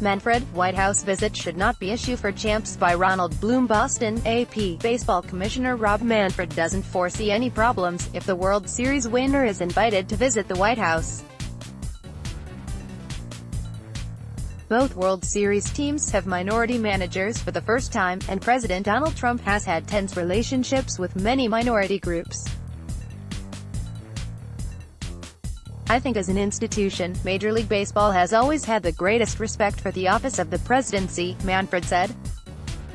Manfred, White House visit should not be issue for champs. By Ronald Blum Boston, AP. Baseball Commissioner Rob Manfred doesn't foresee any problems if the World Series winner is invited to visit the White House. Both World Series teams have minority managers for the first time, and President Donald Trump has had tense relationships with many minority groups. I think as an institution, Major League Baseball has always had the greatest respect for the office of the presidency, Manfred said.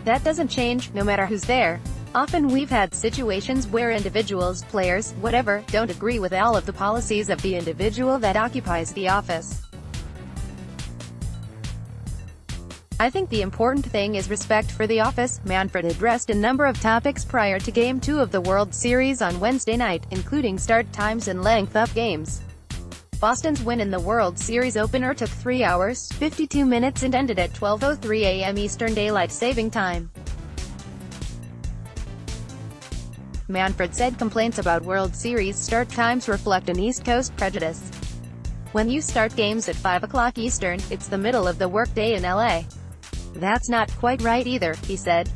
That doesn't change, no matter who's there. Often we've had situations where individuals, players, whatever, don't agree with all of the policies of the individual that occupies the office. I think the important thing is respect for the office. Manfred addressed a number of topics prior to Game 2 of the World Series on Wednesday night, including start times and length of games. Boston's win in the World Series opener took 3 hours, 52 minutes and ended at 12:03 a.m. Eastern Daylight Saving Time. Manfred said complaints about World Series start times reflect an East Coast prejudice. When you start games at 5 o'clock Eastern, it's the middle of the workday in LA. That's not quite right either, he said.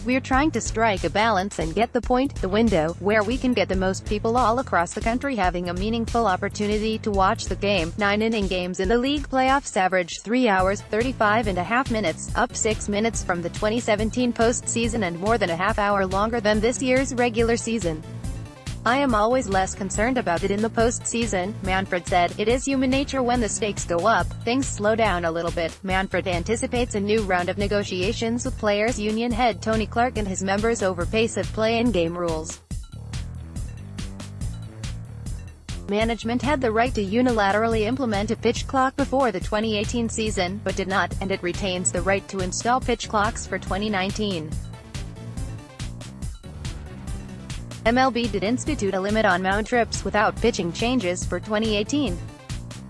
We're trying to strike a balance and get the point, the window, where we can get the most people all across the country having a meaningful opportunity to watch the game. 9-inning games in the league playoffs average 3 hours, 35.5 minutes, up 6 minutes from the 2017 postseason and more than a half hour longer than this year's regular season. I am always less concerned about it in the postseason, Manfred said. It is human nature when the stakes go up, things slow down a little bit. Manfred anticipates a new round of negotiations with Players Union head Tony Clark and his members over pace of play and game rules. Management had the right to unilaterally implement a pitch clock before the 2018 season, but did not, and it retains the right to install pitch clocks for 2019. MLB did institute a limit on mound trips without pitching changes for 2018.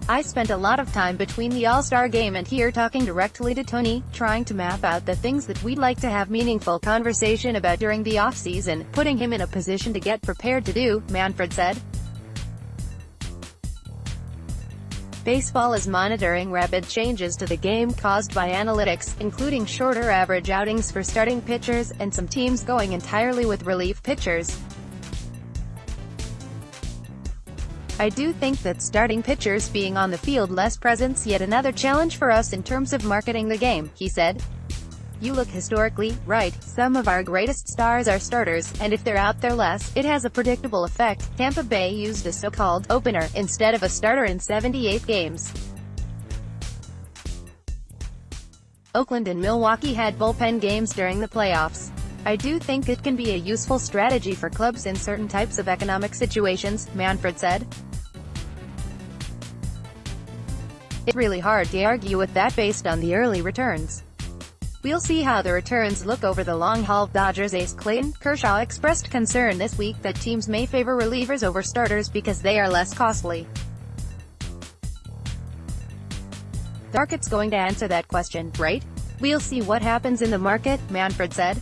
I spent a lot of time between the All-Star game and here talking directly to Tony, trying to map out the things that we'd like to have meaningful conversation about during the off-season, putting him in a position to get prepared to do, Manfred said. Baseball is monitoring rapid changes to the game caused by analytics, including shorter average outings for starting pitchers, and some teams going entirely with relief pitchers. I do think that starting pitchers being on the field less present's yet another challenge for us in terms of marketing the game, he said. You look historically, right, some of our greatest stars are starters, and if they're out there less, it has a predictable effect. Tampa Bay used a so-called opener instead of a starter in 78 games. Oakland and Milwaukee had bullpen games during the playoffs. I do think it can be a useful strategy for clubs in certain types of economic situations, Manfred said. It's really hard to argue with that based on the early returns. We'll see how the returns look over the long haul. Dodgers ace Clayton Kershaw expressed concern this week that teams may favor relievers over starters because they are less costly. The market's going to answer that question, right? We'll see what happens in the market, Manfred said.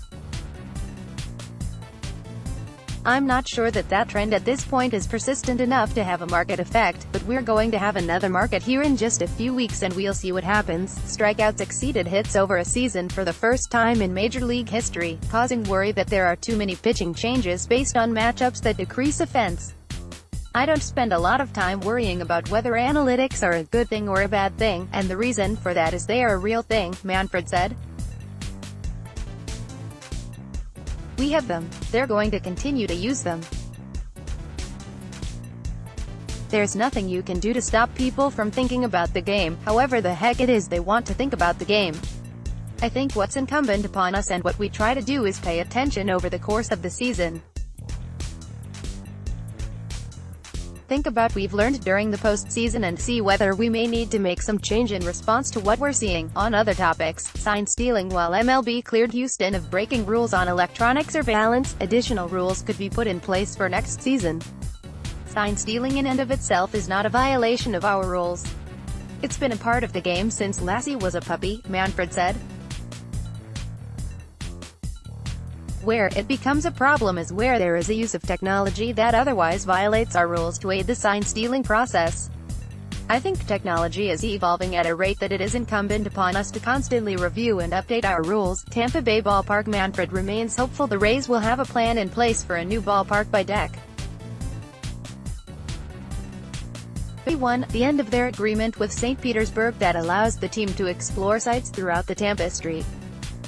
I'm not sure that trend at this point is persistent enough to have a market effect, but we're going to have another market here in just a few weeks and we'll see what happens. Strikeouts exceeded hits over a season for the first time in Major League history, causing worry that there are too many pitching changes based on matchups that decrease offense. I don't spend a lot of time worrying about whether analytics are a good thing or a bad thing, and the reason for that is they are a real thing, Manfred said. We have them. They're going to continue to use them. There's nothing you can do to stop people from thinking about the game, however the heck it is they want to think about the game. I think what's incumbent upon us and what we try to do is pay attention over the course of the season. Think about what we've learned during the postseason and see whether we may need to make some change in response to what we're seeing. On other topics, sign stealing. While MLB cleared Houston of breaking rules on electronic surveillance, additional rules could be put in place for next season. Sign stealing in and of itself is not a violation of our rules. It's been a part of the game since Lassie was a puppy, Manfred said. Where it becomes a problem is where there is a use of technology that otherwise violates our rules to aid the sign-stealing process. I think technology is evolving at a rate that it is incumbent upon us to constantly review and update our rules. Tampa Bay ballpark. Manfred remains hopeful the Rays will have a plan in place for a new ballpark by Dec. 1. The end of their agreement with St. Petersburg that allows the team to explore sites throughout the Tampa St.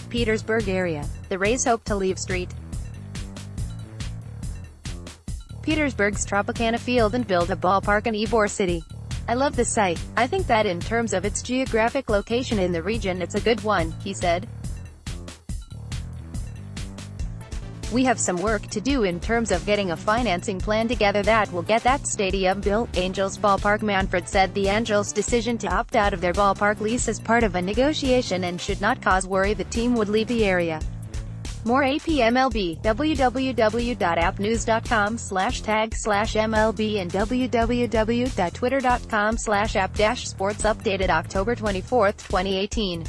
Petersburg area. The Rays hope to leave St. Petersburg's Tropicana Field and build a ballpark in Ybor City. I love the site. I think that in terms of its geographic location in the region it's a good one, he said. We have some work to do in terms of getting a financing plan together that will get that stadium built. Angels ballpark. Manfred said the Angels' decision to opt out of their ballpark lease is part of a negotiation and should not cause worry the team would leave the area. More APMLB, www.appnews.com/tag/MLB and www.twitter.com/app-sports updated October 24, 2018.